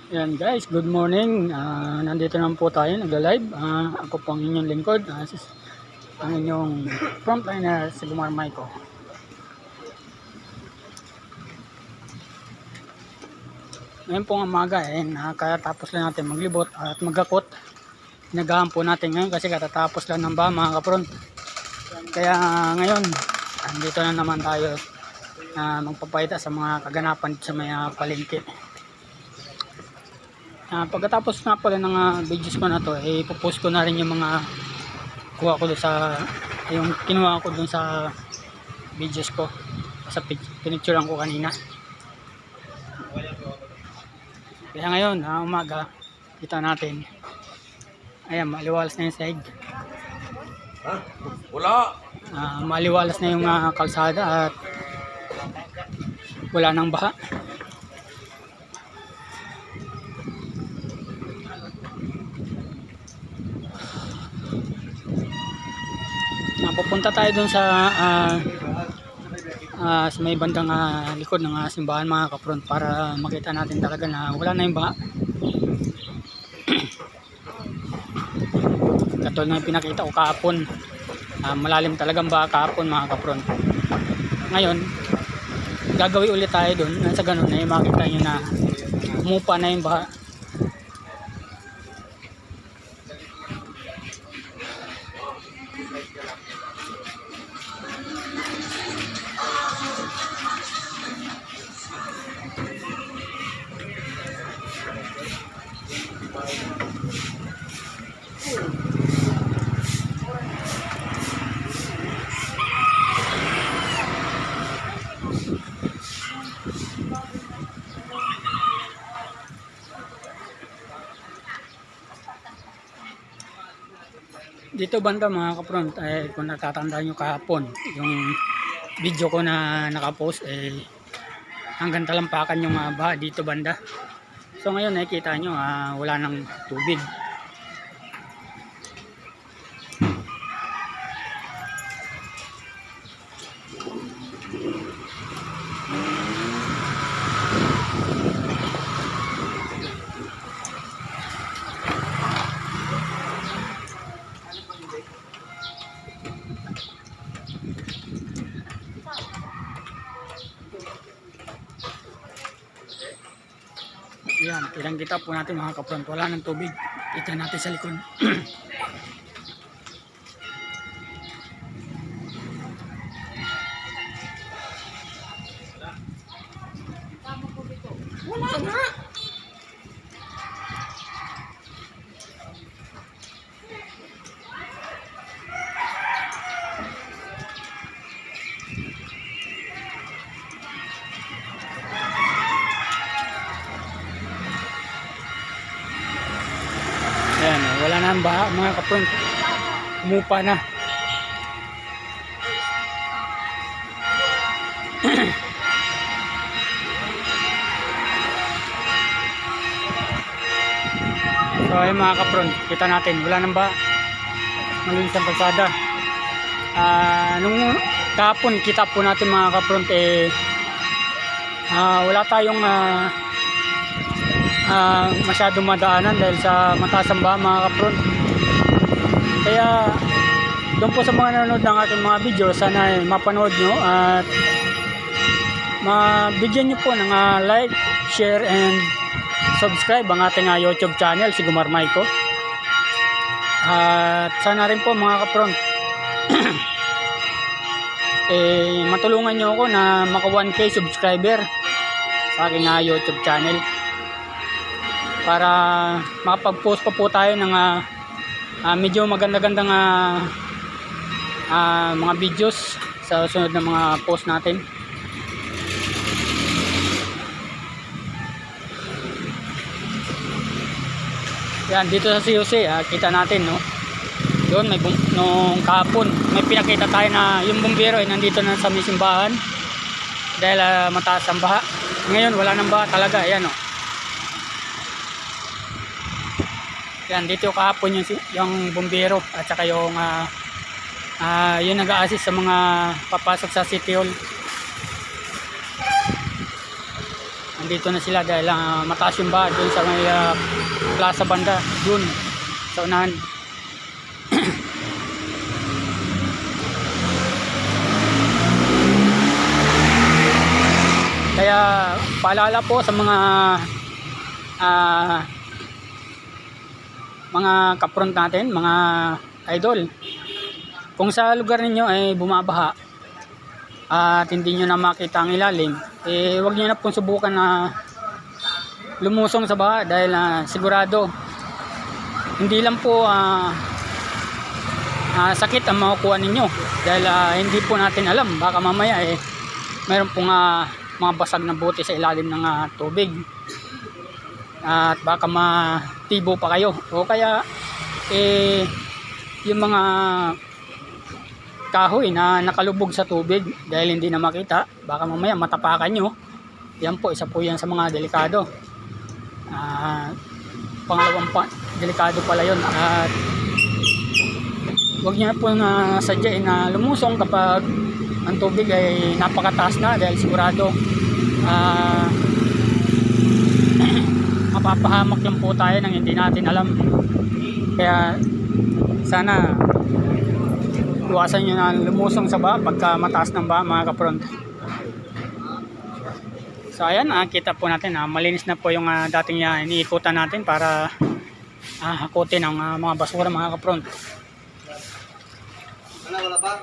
Ayan guys, good morning. Nandito naman po tayo, nagla-live. Ako po ang inyong lingkod, ang inyong frontliner, si Gumar Maiko. Ngayon po ang umaga, nakatapos lang natin maglibot at magkakot. Nagahan po natin ngayon kasi katatapos lang ng ba mga kapron. Kaya ngayon, nandito na naman tayo magpapayta sa mga kaganapan sa may palengke. Pagkatapos na pala ng videos ko na to, ipopost ko na rin yung mga kuha ko doon sa yung kinuha ko doon sa videos ko sa pinicturean ko kanina. Kaya ngayon, umaga, kita natin. Ayan, maliwalas na yung side. Wala. Maliwalas na yung kalsada at wala nang baha. Pupunta tayo dun sa may bandang likod ng simbahan mga kapron para makita natin talaga na wala na yung baha. Katulad ng pinakita ko kahapon, malalim talagang baha kahapon mga kapron. Ngayon gagawin ulit tayo dun sa ganun na makita nyo na umupa na yung baha. Dito banda mga kapron, kung natatandaan nyo kahapon, yung video ko na nakapost, hanggang talampakan yung baha dito banda. So ngayon nakikita nyo, wala nang tubig. Yan, ilang kita po natin mga kapron, wala ng tubig. Kita natin sa likod. Wala nga. Ayan, wala na ang baha mga kapron. Umupa na. So ayun mga kapron, kita natin, wala nang baha. Malinis ang kalsada. Nung kahapon kita po natin mga kapron, wala tayong masyadong madaanan dahil sa mataas ang baha mga kapron. Kaya doon po sa mga nanonood ng ating mga video, sana mapanood nyo at mabigyan nyo po ng like, share and subscribe ang ating YouTube channel, si Gumar Maiko. At sana rin po mga kapron matulungan nyo ako na maka 1K subscriber sa aking YouTube channel para makapag-post pa po tayo ng medyo maganda-gandang mga videos sa sunod na mga post natin. Yan, dito sa COC, kita natin, no? Doon may nung kahapon may pinakita tayo na yung bumbero ay nandito na sa simbahan dahil mataas ang baha. Ngayon wala nang baha talaga. Ayan, no? Yan, dito kahapon yung bumbero at saka yung nag-a-assist sa mga papasok sa City Hall. dito na sila dahil mataas yung baha doon sa may plaza banda doon sa unahan. Kaya paalala po sa mga kapront natin, mga idol, kung sa lugar ninyo ay bumabaha at hindi nyo na makita ang ilalim, huwag nyo na pong subukan na lumusong sa baha dahil sigurado hindi lang po sakit ang makukuha ninyo dahil hindi po natin alam, baka mamaya mayroon pong mga basag na bote sa ilalim ng tubig at baka matibo pa kayo, o kaya yung mga kahoy na nakalubog sa tubig dahil hindi na makita, baka mamaya matapakan nyo. Yan po, isa po yan sa mga delikado. Pangalawang delikado pala yun. At huwag nyo na po sadyain na lumusong kapag ang tubig ay napakataas na dahil sigurado mapapahamak lang po tayo nang hindi natin alam. Kaya sana iwasan nyo na lumusong sa baha pagka mataas ng baha, mga kapront. So ayan, kita po natin malinis na po yung dating iniikutan natin para hakutin ang mga basura, mga kapront. Wala ba?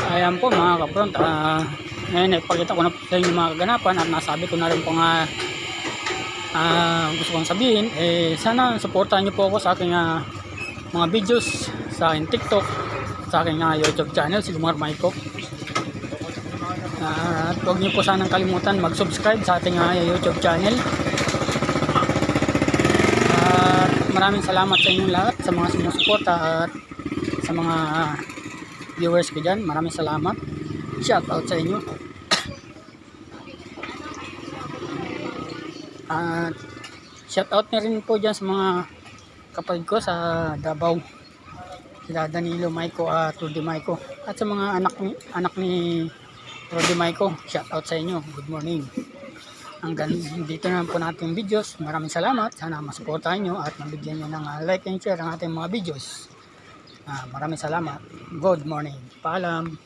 Ayan po, mga kapront, ngayon ipakita ko na po sa inyo mga kaganapan at nasabi ko na rin po gusto kong sabihin, sana supportahan nyo po ako sa aking mga videos sa aking TikTok, sa aking YouTube channel, si Lumar Maiko. At huwag nyo po sanang kalimutan mag-subscribe sa ating YouTube channel. At maraming salamat sa inyong lahat, sa mga sumusuporta at sa mga viewers ko dyan. Maraming salamat. Shout out sa inyo. At shout out na rin po dyan sa mga kapatid ko sa Davao, sila Danilo Maiko at Rudy Maiko, at sa mga anak ni Rudy Maiko, shout out sa inyo. Good morning. Hanggang dito na po natin videos. Maraming salamat. Sana masuportahan nyo at mabigyan nyo ng like and share ang ating mga videos. Maraming salamat. Good morning. Paalam.